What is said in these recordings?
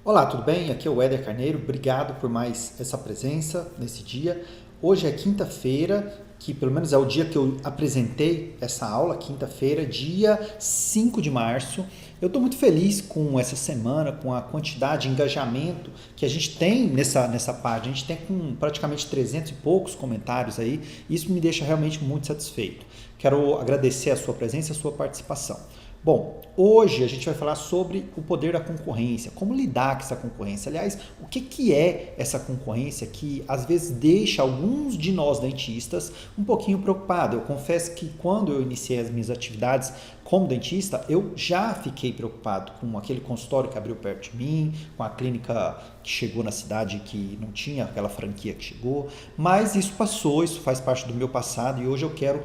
Olá, tudo bem? Aqui é o Éder Carneiro. Obrigado por mais essa presença nesse dia. Hoje é quinta-feira, que pelo menos é o dia que eu apresentei essa aula, quinta-feira, dia 5 de março. Eu estou muito feliz com essa semana, com a quantidade de engajamento que a gente tem nessa página. A gente tem com praticamente 300 e poucos comentários aí. Isso me deixa realmente muito satisfeito. Quero agradecer a sua presença e a sua participação. Bom, hoje a gente vai falar sobre o poder da concorrência, como lidar com essa concorrência. Aliás, o que é essa concorrência que às vezes deixa alguns de nós dentistas um pouquinho preocupados. Eu confesso que quando eu iniciei as minhas atividades como dentista, eu já fiquei preocupado com aquele consultório que abriu perto de mim, com a clínica que chegou na cidade que não tinha aquela franquia que chegou, mas isso passou, isso faz parte do meu passado e hoje eu quero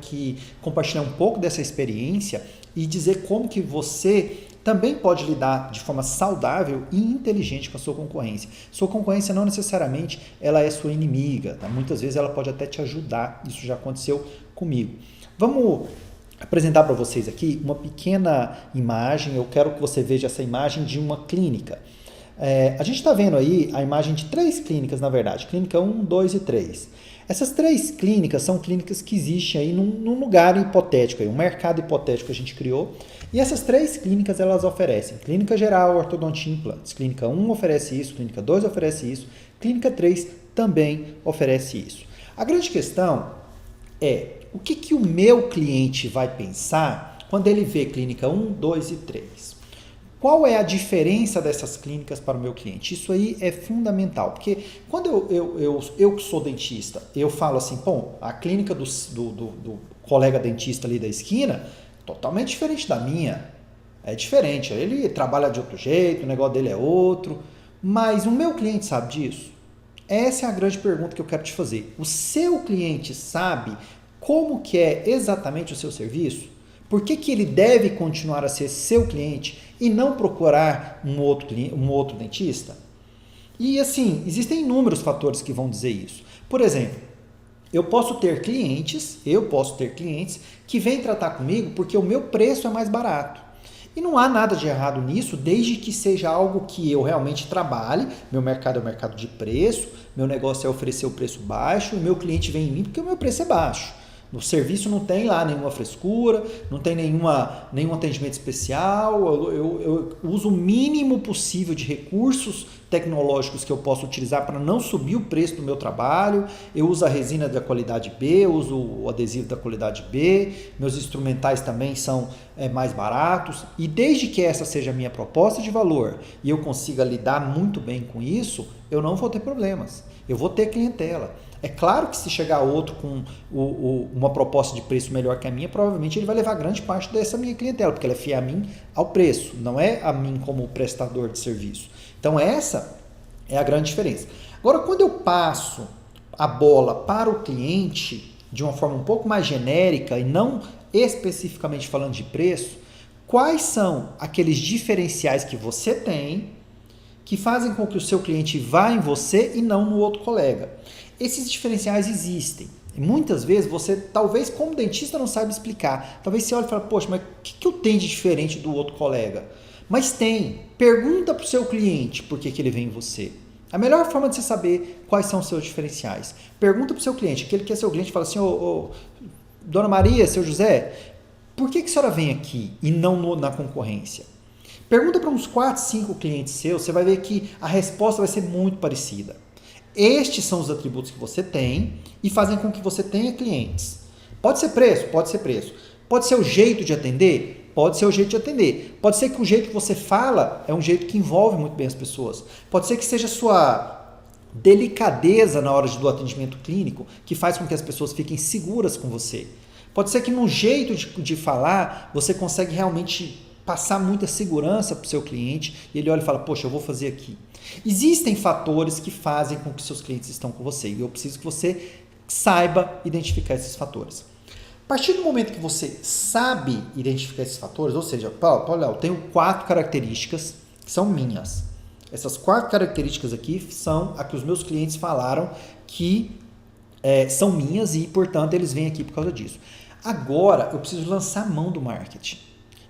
compartilhar um pouco dessa experiência e dizer como que você também pode lidar de forma saudável e inteligente com a sua concorrência. Sua concorrência não necessariamente ela é sua inimiga, tá? Muitas vezes ela pode até te ajudar, isso já aconteceu comigo. Vamos apresentar para vocês aqui uma pequena imagem, eu quero que você veja essa imagem de uma clínica. A gente está vendo aí a imagem de 3 clínicas, na verdade, clínica 1, 2 e 3. Essas 3 clínicas são clínicas que existem aí num lugar hipotético, aí, um mercado hipotético que a gente criou. E essas 3 clínicas elas oferecem clínica geral, ortodontia e implantes. Clínica 1 oferece isso, clínica 2 oferece isso, clínica 3 também oferece isso. A grande questão é o que o meu cliente vai pensar quando ele vê clínica 1, 2 e 3. Qual é a diferença dessas clínicas para o meu cliente? Isso aí é fundamental, porque quando eu que sou dentista, eu falo assim, bom, a clínica do colega dentista ali da esquina, totalmente diferente da minha, é diferente, ele trabalha de outro jeito, o negócio dele é outro, mas o meu cliente sabe disso? Essa é a grande pergunta que eu quero te fazer. O seu cliente sabe como que é exatamente o seu serviço? Por que ele deve continuar a ser seu cliente e não procurar um outro dentista? E assim, existem inúmeros fatores que vão dizer isso. Por exemplo, eu posso ter clientes que vêm tratar comigo porque o meu preço é mais barato. E não há nada de errado nisso, desde que seja algo que eu realmente trabalhe. Meu mercado é o mercado de preço, meu negócio é oferecer o preço baixo e meu cliente vem em mim porque o meu preço é baixo. No serviço não tem lá nenhuma frescura, não tem nenhum atendimento especial, eu uso o mínimo possível de recursos tecnológicos que eu posso utilizar para não subir o preço do meu trabalho, eu uso a resina da qualidade B, eu uso o adesivo da qualidade B, meus instrumentais também são mais baratos, e desde que essa seja a minha proposta de valor e eu consiga lidar muito bem com isso, eu não vou ter problemas, eu vou ter clientela. É claro que se chegar outro com uma proposta de preço melhor que a minha, provavelmente ele vai levar grande parte dessa minha clientela, porque ela é fiel a mim ao preço, não é a mim como prestador de serviço. Então essa é a grande diferença. Agora, quando eu passo a bola para o cliente de uma forma um pouco mais genérica e não especificamente falando de preço, quais são aqueles diferenciais que você tem que fazem com que o seu cliente vá em você e não no outro colega? Esses diferenciais existem. E muitas vezes você, talvez como dentista, não sabe explicar. Talvez você olhe e fale, poxa, mas o que eu tenho de diferente do outro colega? Mas tem. Pergunta para o seu cliente por que ele vem em você. A melhor forma de você saber quais são os seus diferenciais. Pergunta para o seu cliente. Aquele que é seu cliente fala assim, Dona Maria, seu José, por que a senhora vem aqui e não na concorrência? Pergunta para uns 4, 5 clientes seus, você vai ver que a resposta vai ser muito parecida. Estes são os atributos que você tem e fazem com que você tenha clientes. Pode ser preço? Pode ser preço. Pode ser o jeito de atender? Pode ser o jeito de atender. Pode ser que o jeito que você fala é um jeito que envolve muito bem as pessoas. Pode ser que seja a sua delicadeza na hora do atendimento clínico que faz com que as pessoas fiquem seguras com você. Pode ser que no jeito de falar você consegue realmente passar muita segurança para o seu cliente e ele olha e fala, poxa, eu vou fazer aqui. Existem fatores que fazem com que seus clientes estão com você e eu preciso que você saiba identificar esses fatores. A partir do momento que você sabe identificar esses fatores, ou seja, olha, eu tenho 4 características que são minhas. Essas 4 características aqui são a que os meus clientes falaram que são minhas e, portanto, eles vêm aqui por causa disso. Agora, eu preciso lançar a mão do marketing.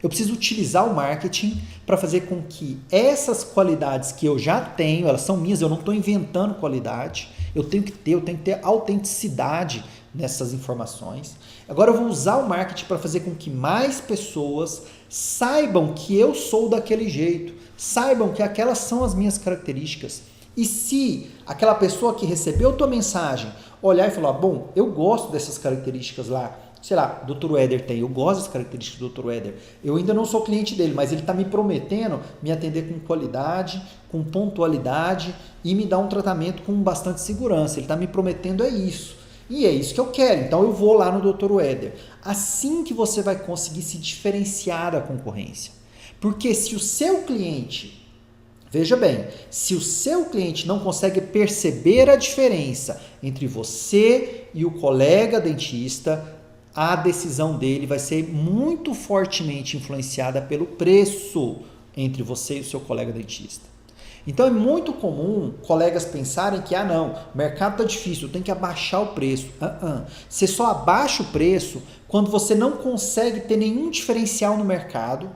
Eu preciso utilizar o marketing para fazer com que essas qualidades que eu já tenho, elas são minhas, eu não estou inventando qualidade, eu tenho que ter autenticidade nessas informações. Agora eu vou usar o marketing para fazer com que mais pessoas saibam que eu sou daquele jeito, saibam que aquelas são as minhas características. E se aquela pessoa que recebeu a tua mensagem olhar e falar, bom, eu gosto dessas características lá, sei lá, o Dr. Éder tem, eu gosto das características do Dr. Éder, eu ainda não sou cliente dele, mas ele está me prometendo me atender com qualidade, com pontualidade e me dar um tratamento com bastante segurança, ele está me prometendo isso. E é isso que eu quero, então eu vou lá no Dr. Éder. Assim que você vai conseguir se diferenciar da concorrência. Porque se o seu cliente, veja bem, se o seu cliente não consegue perceber a diferença entre você e o colega dentista, a decisão dele vai ser muito fortemente influenciada pelo preço entre você e o seu colega dentista. Então é muito comum colegas pensarem que, não, o mercado está difícil, eu tenho que abaixar o preço. Você só abaixa o preço quando você não consegue ter nenhum diferencial no mercado.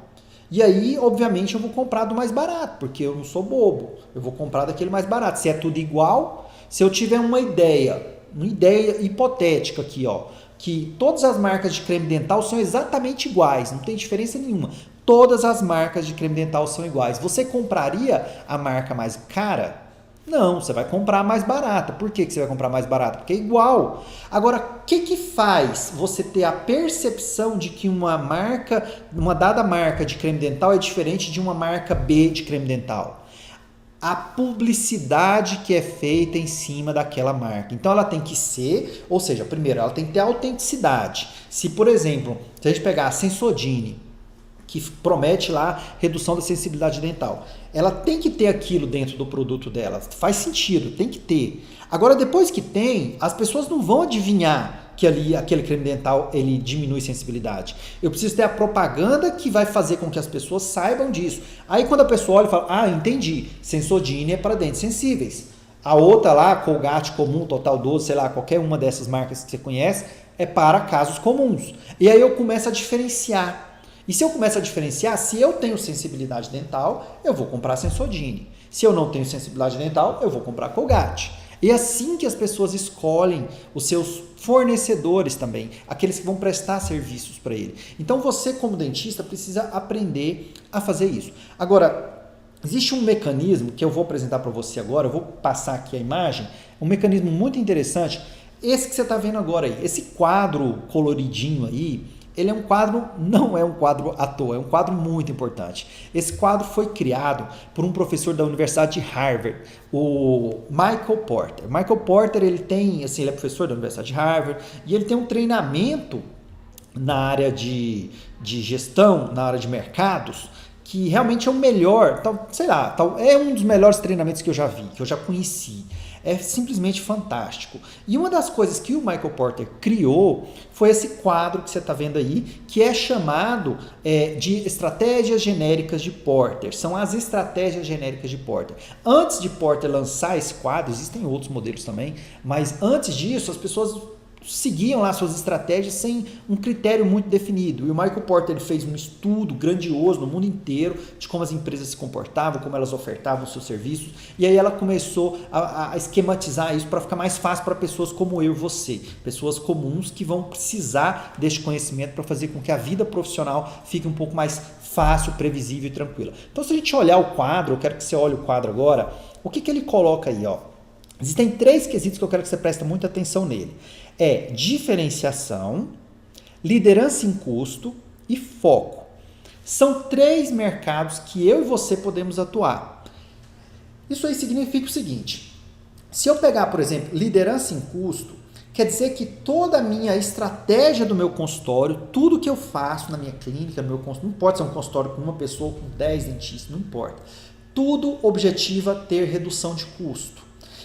E aí, obviamente, eu vou comprar do mais barato, porque eu não sou bobo. Eu vou comprar daquele mais barato. Se é tudo igual, se eu tiver uma ideia hipotética aqui, ó, que todas as marcas de creme dental são exatamente iguais, não tem diferença nenhuma. Todas as marcas de creme dental são iguais. Você compraria a marca mais cara? Não, você vai comprar a mais barata. Por que você vai comprar mais barata? Porque é igual. Agora, o que faz você ter a percepção de que uma dada marca de creme dental é diferente de uma marca B de creme dental? A publicidade que é feita em cima daquela marca. Então ela tem que ser, ou seja, primeiro, ela tem que ter autenticidade. Se, por exemplo, se a gente pegar a Sensodyne, que promete lá redução da sensibilidade dental, ela tem que ter aquilo dentro do produto dela. Faz sentido, tem que ter. Agora, depois que tem, as pessoas não vão adivinhar que aquele creme dental ele diminui sensibilidade. Eu preciso ter a propaganda que vai fazer com que as pessoas saibam disso. Aí quando a pessoa olha e fala, entendi, Sensodyne é para dentes sensíveis. A outra lá, Colgate Comum, Total 12, sei lá, qualquer uma dessas marcas que você conhece, é para casos comuns. E aí eu começo a diferenciar. E se eu começo a diferenciar, se eu tenho sensibilidade dental, eu vou comprar Sensodyne. Se eu não tenho sensibilidade dental, eu vou comprar Colgate. E é assim que as pessoas escolhem os seus fornecedores também, aqueles que vão prestar serviços para ele. Então você, como dentista, precisa aprender a fazer isso. Agora, existe um mecanismo que eu vou apresentar para você agora, eu vou passar aqui a imagem, um mecanismo muito interessante, esse que você está vendo agora aí, esse quadro coloridinho aí, ele é um quadro, não é um quadro à toa, é um quadro muito importante. Esse quadro foi criado por um professor da Universidade de Harvard, o Michael Porter. Michael Porter, ele é professor da Universidade de Harvard e ele tem um treinamento na área de gestão, na área de mercados, que realmente é o melhor, é um dos melhores treinamentos que eu já vi, que eu já conheci. É simplesmente fantástico. E uma das coisas que o Michael Porter criou foi esse quadro que você está vendo aí, que é chamado de estratégias genéricas de Porter. São as estratégias genéricas de Porter. Antes de Porter lançar esse quadro, existem outros modelos também, mas antes disso as pessoas seguiam lá suas estratégias sem um critério muito definido. E o Michael Porter ele fez um estudo grandioso no mundo inteiro de como as empresas se comportavam, como elas ofertavam seus serviços, e aí ela começou a esquematizar isso para ficar mais fácil para pessoas como eu e você, pessoas comuns que vão precisar deste conhecimento para fazer com que a vida profissional fique um pouco mais fácil, previsível e tranquila. Então, se a gente olhar o quadro, eu quero que você olhe o quadro agora, o que ele coloca aí, ó? Existem 3 quesitos que eu quero que você preste muita atenção nele. É diferenciação, liderança em custo e foco. São 3 mercados que eu e você podemos atuar. Isso aí significa o seguinte, se eu pegar, por exemplo, liderança em custo, quer dizer que toda a minha estratégia do meu consultório, tudo que eu faço na minha clínica, no meu consultório, não pode ser um consultório com uma pessoa, com 10 dentistas, não importa. Tudo objetiva ter redução de custo.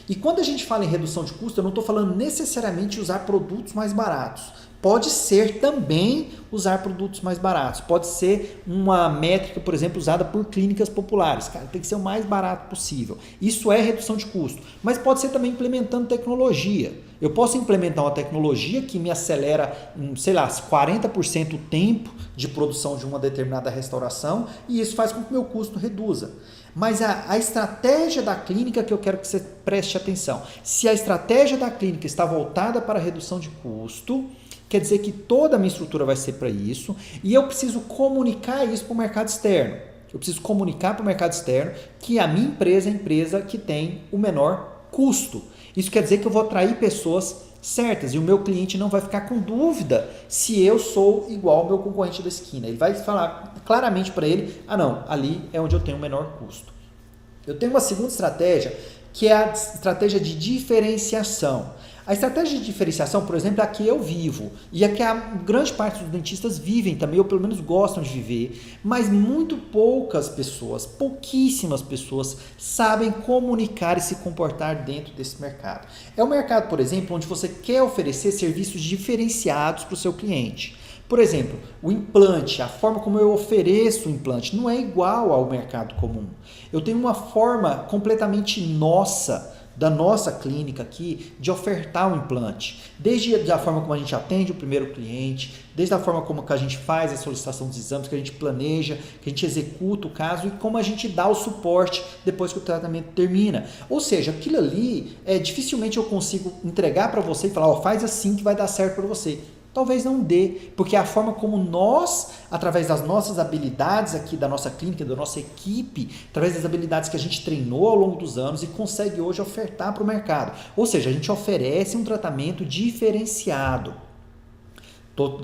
E quando a gente fala em redução de custo, eu não estou falando necessariamente usar produtos mais baratos. Pode ser também usar produtos mais baratos. Pode ser uma métrica, por exemplo, usada por clínicas populares. Cara, tem que ser o mais barato possível. Isso é redução de custo. Mas pode ser também implementando tecnologia. Eu posso implementar uma tecnologia que me acelera, sei lá, 40% o tempo de produção de uma determinada restauração e isso faz com que o meu custo reduza. Mas a estratégia da clínica que eu quero que você preste atenção. Se a estratégia da clínica está voltada para a redução de custo, quer dizer que toda a minha estrutura vai ser para isso e eu preciso comunicar isso para o mercado externo. Eu preciso comunicar para o mercado externo que a minha empresa é a empresa que tem o menor custo. Isso quer dizer que eu vou atrair pessoas certas e o meu cliente não vai ficar com dúvida se eu sou igual ao meu concorrente da esquina. Ele vai falar claramente para ele, não, ali é onde eu tenho o menor custo. Eu tenho uma segunda estratégia que é a estratégia de diferenciação. A estratégia de diferenciação, por exemplo, é a que eu vivo e a que a grande parte dos dentistas vivem também, ou pelo menos gostam de viver, mas muito poucas pessoas, pouquíssimas pessoas sabem comunicar e se comportar dentro desse mercado. É um mercado, por exemplo, onde você quer oferecer serviços diferenciados para o seu cliente. Por exemplo, o implante, a forma como eu ofereço o implante não é igual ao mercado comum. Eu tenho uma forma completamente nossa, da nossa clínica aqui, de ofertar o implante. Desde a forma como a gente atende o primeiro cliente, desde a forma como que a gente faz a solicitação dos exames, que a gente planeja, que a gente executa o caso e como a gente dá o suporte depois que o tratamento termina. Ou seja, aquilo ali, dificilmente eu consigo entregar para você e falar, faz assim que vai dar certo para você. Talvez não dê, porque a forma como nós, através das nossas habilidades aqui, da nossa clínica, da nossa equipe, através das habilidades que a gente treinou ao longo dos anos e consegue hoje ofertar para o mercado. Ou seja, a gente oferece um tratamento diferenciado. Estou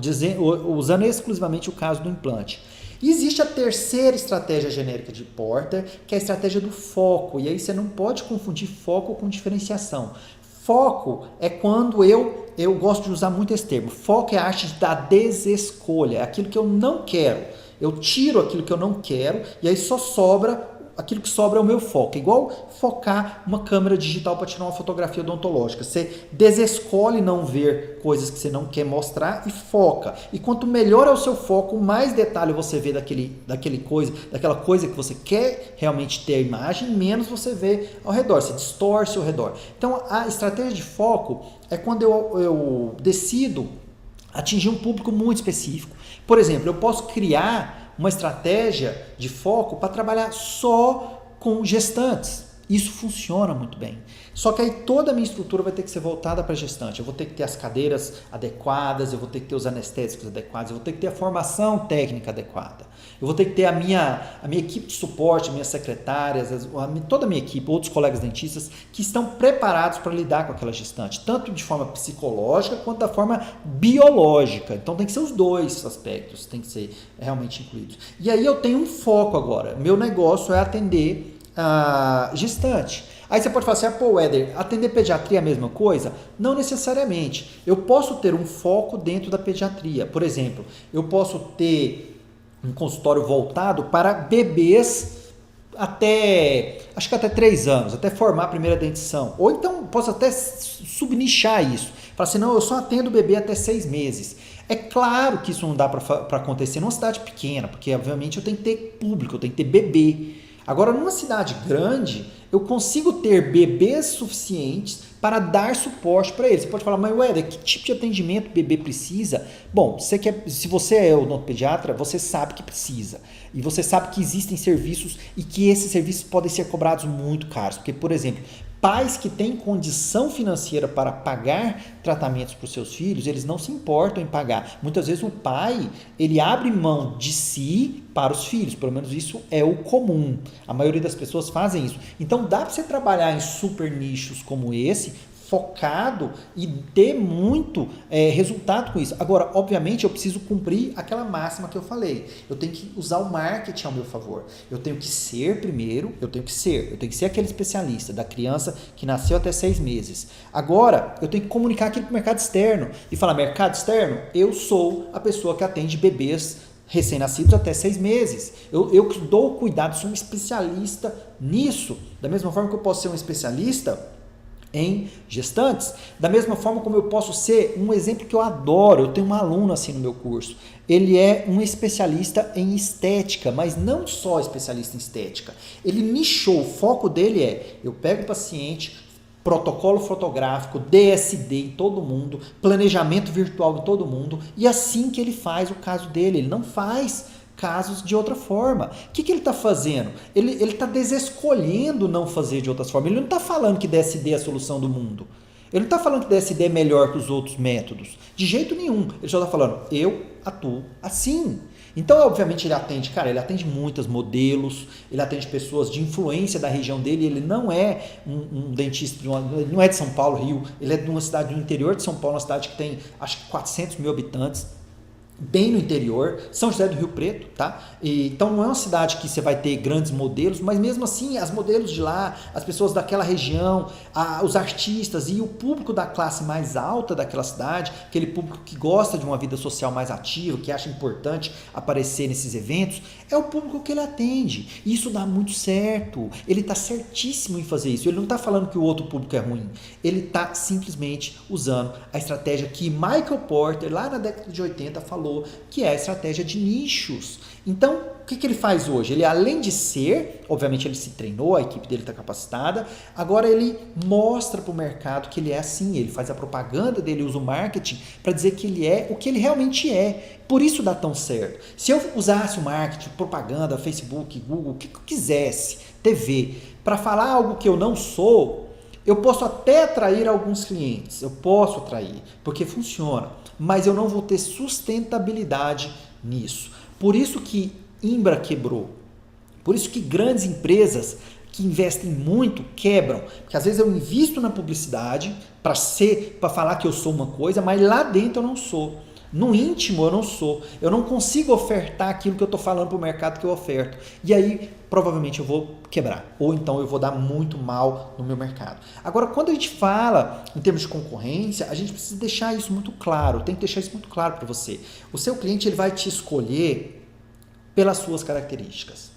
usando exclusivamente o caso do implante. E existe a terceira estratégia genérica de Porter, que é a estratégia do foco. E aí você não pode confundir foco com diferenciação. Foco é quando eu gosto de usar muito esse termo. Foco é a arte da desescolha, é aquilo que eu não quero. Eu tiro aquilo que eu não quero e aí só sobra, aquilo que sobra é o meu foco. É igual focar uma câmera digital para tirar uma fotografia odontológica. Você desescolhe não ver coisas que você não quer mostrar e foca. E quanto melhor é o seu foco, mais detalhe você vê daquela coisa que você quer realmente ter a imagem, menos você vê ao redor, você distorce ao redor. Então a estratégia de foco é quando eu decido atingir um público muito específico. Por exemplo, eu posso criar uma estratégia de foco para trabalhar só com gestantes. Isso funciona muito bem. Só que aí toda a minha estrutura vai ter que ser voltada para gestante. Eu vou ter que ter as cadeiras adequadas, eu vou ter que ter os anestésicos adequados, eu vou ter que ter a formação técnica adequada. Eu vou ter que ter a minha equipe de suporte, minhas secretárias, toda a minha equipe, outros colegas dentistas que estão preparados para lidar com aquela gestante, tanto de forma psicológica quanto da forma biológica. Então tem que ser os dois aspectos, tem que ser realmente incluídos. E aí eu tenho um foco agora. Meu negócio é atender a gestante. Aí você pode falar assim, Éder, atender pediatria é a mesma coisa? Não necessariamente. Eu posso ter um foco dentro da pediatria. Por exemplo, eu posso ter um consultório voltado para bebês acho que até 3 anos, até formar a primeira dentição. Ou então posso até subnichar isso. Falar assim, não, eu só atendo bebê até 6 meses. É claro que isso não dá para acontecer numa cidade pequena, porque obviamente eu tenho que ter público, eu tenho que ter bebê. Agora, numa cidade grande, eu consigo ter bebês suficientes para dar suporte para eles. Você pode falar, mas Éder, que tipo de atendimento o bebê precisa? Bom, se você é odontopediatra, você sabe que precisa. E você sabe que existem serviços e que esses serviços podem ser cobrados muito caros. Porque, por exemplo, pais que têm condição financeira para pagar tratamentos para os seus filhos, eles não se importam em pagar. Muitas vezes o pai, ele abre mão de si para os filhos, pelo menos isso é o comum. A maioria das pessoas fazem isso. Então dá para você trabalhar em super nichos como esse, focado e ter muito resultado com isso. Agora, obviamente, eu preciso cumprir aquela máxima que eu falei. Eu tenho que usar o marketing ao meu favor. Eu tenho que ser primeiro, eu tenho que ser aquele especialista da criança que nasceu até 6 meses. Agora, eu tenho que comunicar aquilo para o mercado externo e falar, mercado externo, eu sou a pessoa que atende bebês recém-nascidos até 6 meses. Eu dou cuidado, sou um especialista nisso. Da mesma forma que eu posso ser um especialista em gestantes, da mesma forma como eu posso ser um exemplo que eu adoro. Eu tenho um aluno assim no meu curso, ele é um especialista em estética, mas não só especialista em estética, ele nichou, o foco dele é, eu pego o paciente, protocolo fotográfico, DSD em todo mundo, planejamento virtual em todo mundo, e assim que ele faz o caso dele, ele não faz casos de outra forma. O que ele está fazendo? Ele está desescolhendo não fazer de outras formas. Ele não está falando que DSD é a solução do mundo. Ele não está falando que DSD é melhor que os outros métodos. De jeito nenhum. Ele só está falando, eu atuo assim. Então, obviamente, ele atende muitos modelos, ele atende pessoas de influência da região dele, ele não é um dentista, ele não é de São Paulo, Rio, ele é de uma cidade do interior de São Paulo, uma cidade que tem, acho que 400 mil habitantes, bem no interior, São José do Rio Preto, tá? Então não é uma cidade que você vai ter grandes modelos, mas mesmo assim, as modelos de lá, as pessoas daquela região, os artistas e o público da classe mais alta daquela cidade, aquele público que gosta de uma vida social mais ativa, que acha importante aparecer nesses eventos, é o público que ele atende. E isso dá muito certo. Ele está certíssimo em fazer isso. Ele não está falando que o outro público é ruim. Ele está simplesmente usando a estratégia que Michael Porter, lá na década de 80, falou, que é a estratégia de nichos. Então, o que ele faz hoje? Ele, além de ser, obviamente ele se treinou, a equipe dele está capacitada, agora ele mostra para o mercado que ele é assim, ele faz a propaganda dele, usa o marketing para dizer que ele é o que ele realmente é. Por isso dá tão certo. Se eu usasse o marketing, propaganda, Facebook, Google, o que eu quisesse, TV, para falar algo que eu não sou, eu posso até atrair alguns clientes, eu posso atrair, porque funciona, mas eu não vou ter sustentabilidade nisso. Por isso que Imbra quebrou, por isso que grandes empresas que investem muito quebram, porque às vezes eu invisto na publicidade para falar que eu sou uma coisa, mas lá dentro eu não sou. No íntimo eu não sou, eu não consigo ofertar aquilo que eu estou falando para o mercado que eu oferto, e aí provavelmente eu vou quebrar, ou então eu vou dar muito mal no meu mercado. Agora, quando a gente fala em termos de concorrência, a gente precisa deixar isso muito claro, tem que deixar isso muito claro para você. O seu cliente ele vai te escolher pelas suas características,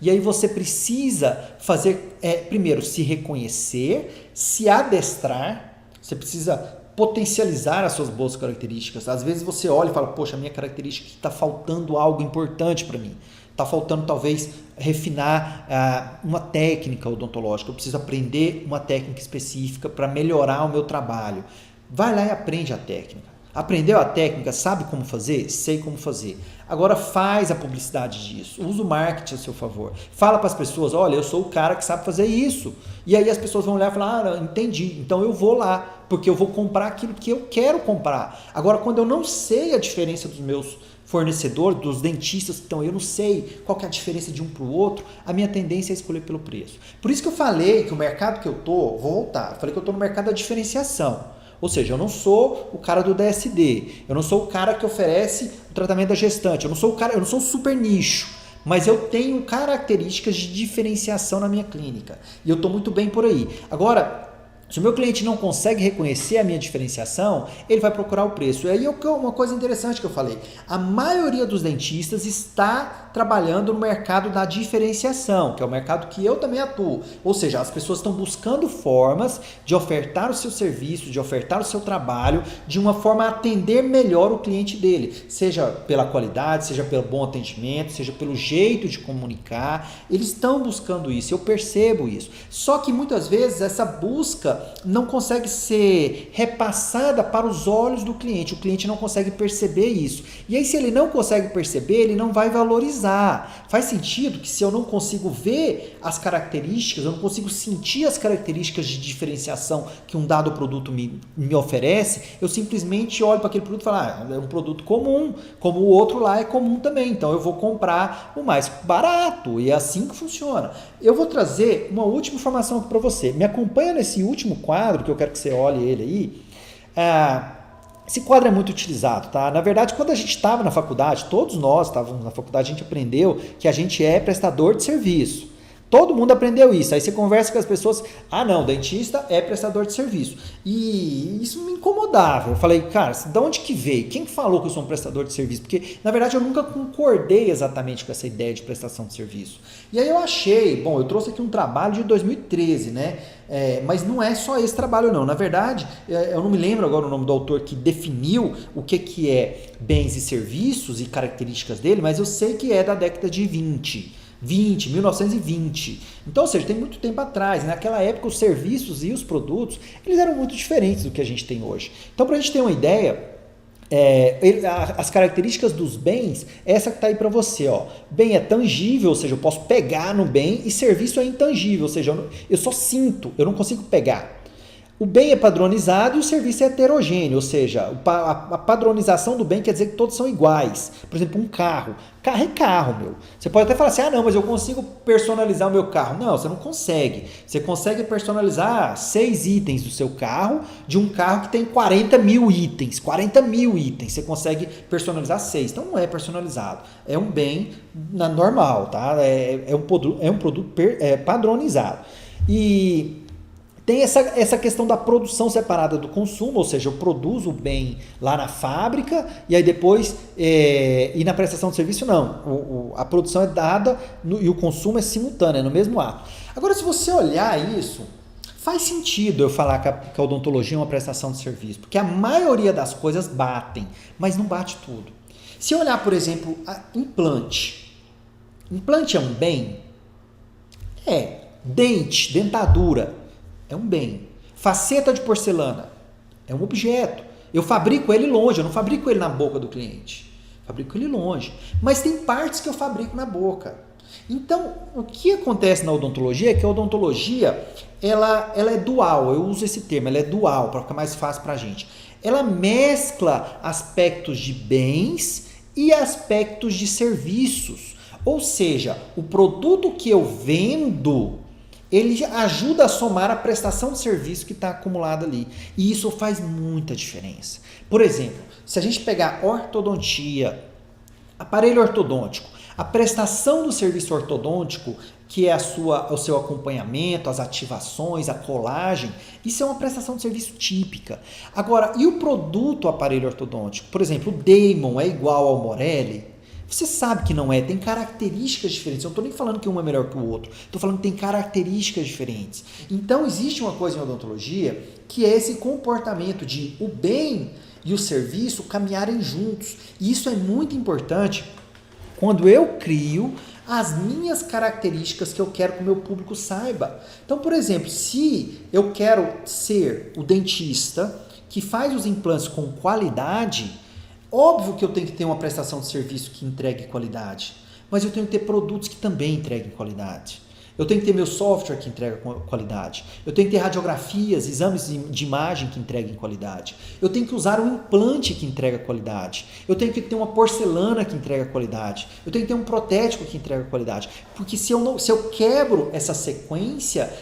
e aí você precisa fazer, primeiro, se reconhecer, se adestrar, você precisa potencializar as suas boas características. Às vezes você olha e fala, poxa, a minha característica está faltando algo importante para mim. Está faltando talvez refinar uma técnica odontológica. Eu preciso aprender uma técnica específica para melhorar o meu trabalho. Vai lá e aprende a técnica. Aprendeu a técnica, sabe como fazer? Sei como fazer. Agora faz a publicidade disso, usa o marketing a seu favor. Fala para as pessoas, olha, eu sou o cara que sabe fazer isso. E aí as pessoas vão olhar e falar, entendi, então eu vou lá, porque eu vou comprar aquilo que eu quero comprar. Agora, quando eu não sei a diferença dos meus fornecedores, dos dentistas, então eu não sei qual que é a diferença de um para o outro, a minha tendência é escolher pelo preço. Por isso que eu falei que o mercado que eu tô, vou voltar, falei que eu estou no mercado da diferenciação. Ou seja, eu não sou o cara do DSD, eu não sou o cara que oferece o tratamento da gestante, eu não sou um super nicho, mas eu tenho características de diferenciação na minha clínica e eu estou muito bem por aí. Agora, se o meu cliente não consegue reconhecer a minha diferenciação, ele vai procurar o preço. E aí uma coisa interessante que eu falei, a maioria dos dentistas está trabalhando no mercado da diferenciação, que é o mercado que eu também atuo. Ou seja, as pessoas estão buscando formas de ofertar o seu serviço, de ofertar o seu trabalho, de uma forma a atender melhor o cliente dele, seja pela qualidade, seja pelo bom atendimento, seja pelo jeito de comunicar. Eles estão buscando isso, eu percebo isso. Só que muitas vezes essa busca não consegue ser repassada para os olhos do cliente. O cliente não consegue perceber isso. E aí, se ele não consegue perceber, ele não vai valorizar. Faz sentido que se eu não consigo ver as características, eu não consigo sentir as características de diferenciação que um dado produto me oferece, eu simplesmente olho para aquele produto e falo, é um produto comum, como o outro lá é comum também, então eu vou comprar o mais barato, e é assim que funciona. Eu vou trazer uma última informação aqui para você. Me acompanha nesse último quadro, que eu quero que você olhe ele aí. Esse quadro é muito utilizado, tá? Na verdade, quando a gente estava na faculdade, todos nós estávamos na faculdade, a gente aprendeu que a gente é prestador de serviço. Todo mundo aprendeu isso. Aí você conversa com as pessoas, não, dentista é prestador de serviço. E isso me incomodava. Eu falei, cara, de onde que veio? Quem que falou que eu sou um prestador de serviço? Porque, na verdade, eu nunca concordei exatamente com essa ideia de prestação de serviço. E aí eu achei, eu trouxe aqui um trabalho de 2013, né? Mas não é só esse trabalho não. Na verdade, eu não me lembro agora o nome do autor que definiu o que é bens e serviços e características dele, mas eu sei que é da década de 1920. Então, ou seja, tem muito tempo atrás. Naquela época, os serviços e os produtos, eles eram muito diferentes do que a gente tem hoje. Então, para a gente ter uma ideia, as características dos bens, essa que está aí para você. Bem é tangível, ou seja, eu posso pegar no bem, e serviço é intangível, ou seja, eu só sinto, eu não consigo pegar. O bem é padronizado e o serviço é heterogêneo, ou seja, a padronização do bem quer dizer que todos são iguais. Por exemplo, um carro. Carro é carro, meu. Você pode até falar assim, não, mas eu consigo personalizar o meu carro. Não, você não consegue. Você consegue personalizar 6 itens do seu carro, de um carro que tem 40 mil itens. 40 mil itens. Você consegue personalizar 6. Então não é personalizado. É um bem normal, tá? É um produto padronizado. E tem essa questão da produção separada do consumo, ou seja, eu produzo o bem lá na fábrica e aí depois, e na prestação de serviço não, a produção é dada e o consumo é simultâneo, é no mesmo ato. Agora, se você olhar isso, faz sentido eu falar que a odontologia é uma prestação de serviço, porque a maioria das coisas batem, mas não bate tudo. Se eu olhar, por exemplo, implante é um bem? Dente, dentadura, é um bem. Faceta de porcelana é um objeto. Eu fabrico ele longe, eu não fabrico ele na boca do cliente. Fabrico ele longe. Mas tem partes que eu fabrico na boca. Então, o que acontece na odontologia é que a odontologia, ela é dual. Eu uso esse termo, ela é dual, para ficar mais fácil para a gente. Ela mescla aspectos de bens e aspectos de serviços. Ou seja, o produto que eu vendo, ele ajuda a somar a prestação de serviço que está acumulada ali. E isso faz muita diferença. Por exemplo, se a gente pegar ortodontia, aparelho ortodôntico, a prestação do serviço ortodôntico, que é o seu acompanhamento, as ativações, a colagem, isso é uma prestação de serviço típica. Agora, e o produto aparelho ortodôntico? Por exemplo, o Damon é igual ao Morelli? Você sabe que não é, tem características diferentes. Eu não estou nem falando que um é melhor que o outro. Estou falando que tem características diferentes. Então, existe uma coisa em odontologia que é esse comportamento de o bem e o serviço caminharem juntos. E isso é muito importante quando eu crio as minhas características que eu quero que o meu público saiba. Então, por exemplo, se eu quero ser o dentista que faz os implantes com qualidade, óbvio que eu tenho que ter uma prestação de serviço que entregue qualidade, mas eu tenho que ter produtos que também entreguem qualidade. Eu tenho que ter meu software que entrega qualidade. Eu tenho que ter radiografias, exames de imagem que entreguem qualidade. Eu tenho que usar um implante que entrega qualidade. Eu tenho que ter uma porcelana que entrega qualidade. Eu tenho que ter um protético que entrega qualidade. Porque se eu quebro essa sequência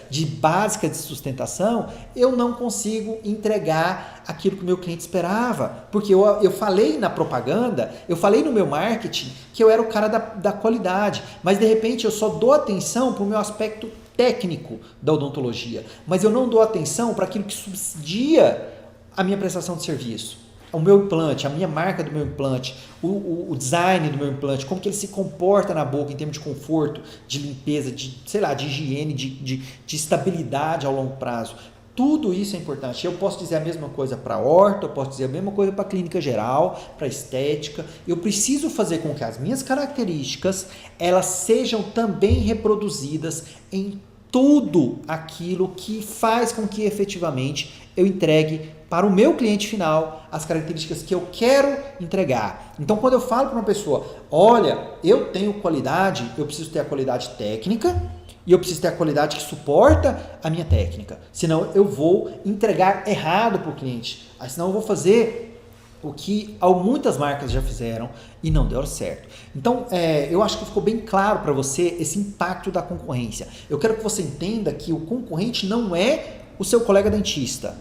básica de sustentação, eu não consigo entregar aquilo que o meu cliente esperava. Porque eu falei na propaganda, eu falei no meu marketing que eu era o cara da qualidade. Mas de repente eu só dou atenção para o meu aspecto técnico da odontologia, mas eu não dou atenção para aquilo que subsidia a minha prestação de serviço. O meu implante, a minha marca do meu implante, o design do meu implante, como que ele se comporta na boca em termos de conforto, de limpeza, de higiene, de estabilidade ao longo prazo. Tudo isso é importante. Eu posso dizer a mesma coisa para orto, eu posso dizer a mesma coisa para clínica geral, para estética. Eu preciso fazer com que as minhas características elas sejam também reproduzidas em tudo aquilo que faz com que efetivamente eu entregue para o meu cliente final as características que eu quero entregar. Então, quando eu falo para uma pessoa, olha, eu tenho qualidade, eu preciso ter a qualidade técnica, e eu preciso ter a qualidade que suporta a minha técnica. Senão eu vou entregar errado para o cliente. Senão eu vou fazer o que muitas marcas já fizeram e não deu certo. Então, eu acho que ficou bem claro para você esse impacto da concorrência. Eu quero que você entenda que o concorrente não é o seu colega dentista.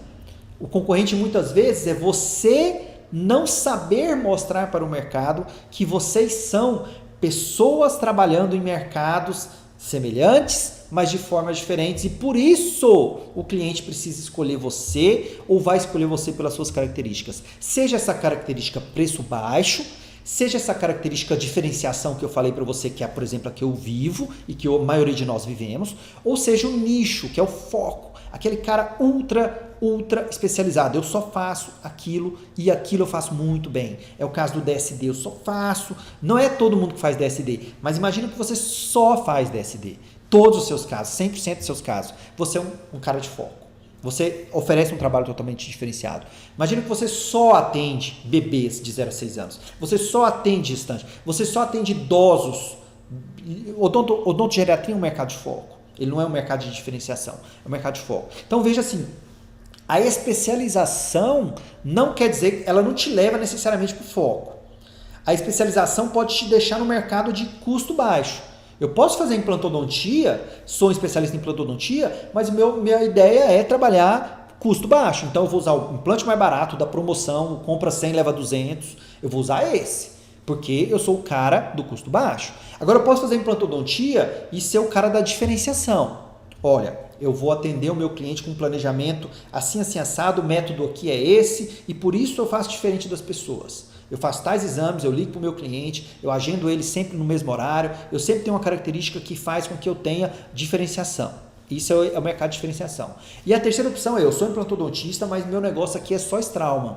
O concorrente muitas vezes é você não saber mostrar para o mercado que vocês são pessoas trabalhando em mercados semelhantes, mas de formas diferentes, e por isso o cliente precisa escolher você ou vai escolher você pelas suas características. Seja essa característica preço baixo, seja essa característica diferenciação que eu falei para você, que é, por exemplo, a que eu vivo e que a maioria de nós vivemos, ou seja o nicho, que é o foco, aquele cara ultra especializado. Eu só faço aquilo e aquilo eu faço muito bem. É o caso do DSD, eu só faço. Não é todo mundo que faz DSD, mas imagina que você só faz DSD. Todos os seus casos, 100% dos seus casos. Você é um cara de foco. Você oferece um trabalho totalmente diferenciado. Imagina que você só atende bebês de 0 a 6 anos. Você só atende gestante. Você só atende idosos. Odontogeriatria é um mercado de foco. Ele não é um mercado de diferenciação. É um mercado de foco. Então veja assim, a especialização não quer dizer, ela não te leva necessariamente para o foco. A especialização pode te deixar no mercado de custo baixo. Eu posso fazer implantodontia, sou um especialista em implantodontia, mas minha ideia é trabalhar custo baixo. Então eu vou usar o implante mais barato da promoção, compra 100, leva 200, eu vou usar esse, porque eu sou o cara do custo baixo. Agora eu posso fazer implantodontia e ser o cara da diferenciação. Olha, eu vou atender o meu cliente com um planejamento assim, assim, assado, o método aqui é esse e por isso eu faço diferente das pessoas. Eu faço tais exames, eu ligo para o meu cliente, eu agendo ele sempre no mesmo horário, eu sempre tenho uma característica que faz com que eu tenha diferenciação. Isso é o mercado de diferenciação. E a terceira opção é, eu sou implantodontista, mas meu negócio aqui é só Straumann.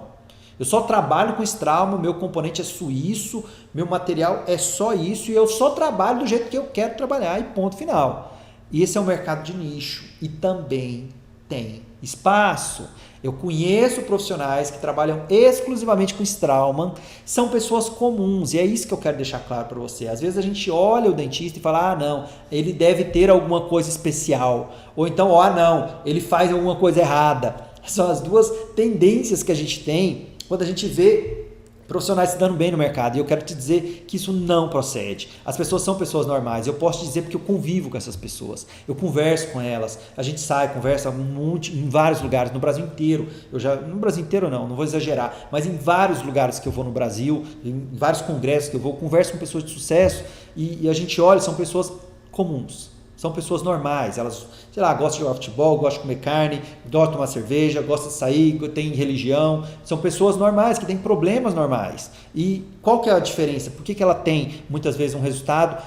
Eu só trabalho com Straumann, meu componente é suíço, meu material é só isso e eu só trabalho do jeito que eu quero trabalhar e ponto final. E esse é um mercado de nicho e também tem espaço. Eu conheço profissionais que trabalham exclusivamente com Straumann, são pessoas comuns, e é isso que eu quero deixar claro para você. Às vezes a gente olha o dentista e fala, não, ele deve ter alguma coisa especial, ou então, não, ele faz alguma coisa errada. São as duas tendências que a gente tem quando a gente vê profissionais se dando bem no mercado, e eu quero te dizer que isso não procede. As pessoas são pessoas normais, eu posso te dizer porque eu convivo com essas pessoas, eu converso com elas, a gente sai, conversa em vários lugares, no Brasil inteiro, no Brasil inteiro não vou exagerar, mas em vários lugares que eu vou no Brasil, em vários congressos que eu vou, converso com pessoas de sucesso, e a gente olha, são pessoas comuns. São pessoas normais, elas, gostam de jogar futebol, gostam de comer carne, gostam de tomar cerveja, gostam de sair, têm religião. São pessoas normais, que têm problemas normais. E qual que é a diferença? Por que ela tem, muitas vezes, um resultado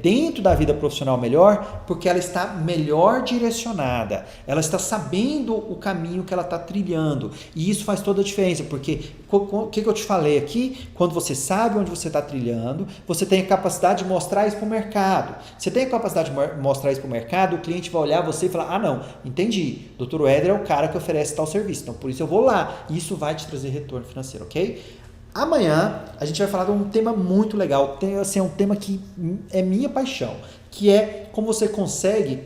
dentro da vida profissional melhor? Porque ela está melhor direcionada. Ela está sabendo o caminho que ela está trilhando. E isso faz toda a diferença, porque o que eu te falei aqui? Quando você sabe onde você está trilhando, você tem a capacidade de mostrar isso para o mercado. Você tem a capacidade de mostrar isso para o mercado, o cliente vai olhar você e falar, não, entendi, Dr. Éder é o cara que oferece tal serviço, então por isso eu vou lá, e isso vai te trazer retorno financeiro, ok? Amanhã a gente vai falar de um tema muito legal, é um tema que é minha paixão, que é como você consegue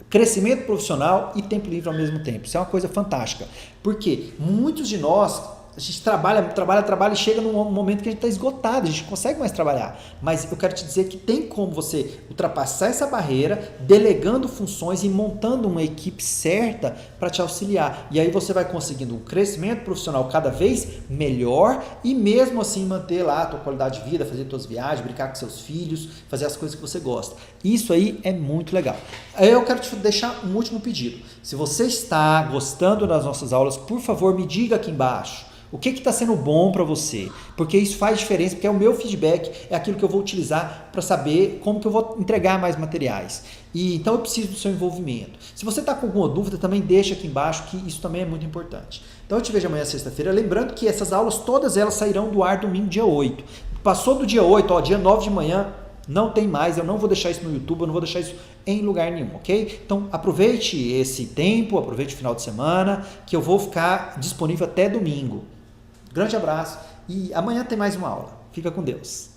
crescimento profissional e tempo livre ao mesmo tempo. Isso é uma coisa fantástica, porque muitos de nós, a gente trabalha e chega num momento que a gente está esgotado, a gente não consegue mais trabalhar. Mas eu quero te dizer que tem como você ultrapassar essa barreira, delegando funções e montando uma equipe certa para te auxiliar. E aí você vai conseguindo um crescimento profissional cada vez melhor e mesmo assim manter lá a tua qualidade de vida, fazer tuas viagens, brincar com seus filhos, fazer as coisas que você gosta. Isso aí é muito legal. Aí eu quero te deixar um último pedido. Se você está gostando das nossas aulas, por favor, me diga aqui embaixo. O que está sendo bom para você? Porque isso faz diferença, porque é o meu feedback, é aquilo que eu vou utilizar para saber como que eu vou entregar mais materiais. E então eu preciso do seu envolvimento. Se você está com alguma dúvida, também deixa aqui embaixo, que isso também é muito importante. Então eu te vejo amanhã, sexta-feira. Lembrando que essas aulas, todas elas sairão do ar domingo, dia 8. Passou do dia 8, dia 9 de manhã, não tem mais, eu não vou deixar isso no YouTube, eu não vou deixar isso em lugar nenhum, ok? Então aproveite esse tempo, aproveite o final de semana, que eu vou ficar disponível até domingo. Grande abraço e amanhã tem mais uma aula. Fica com Deus.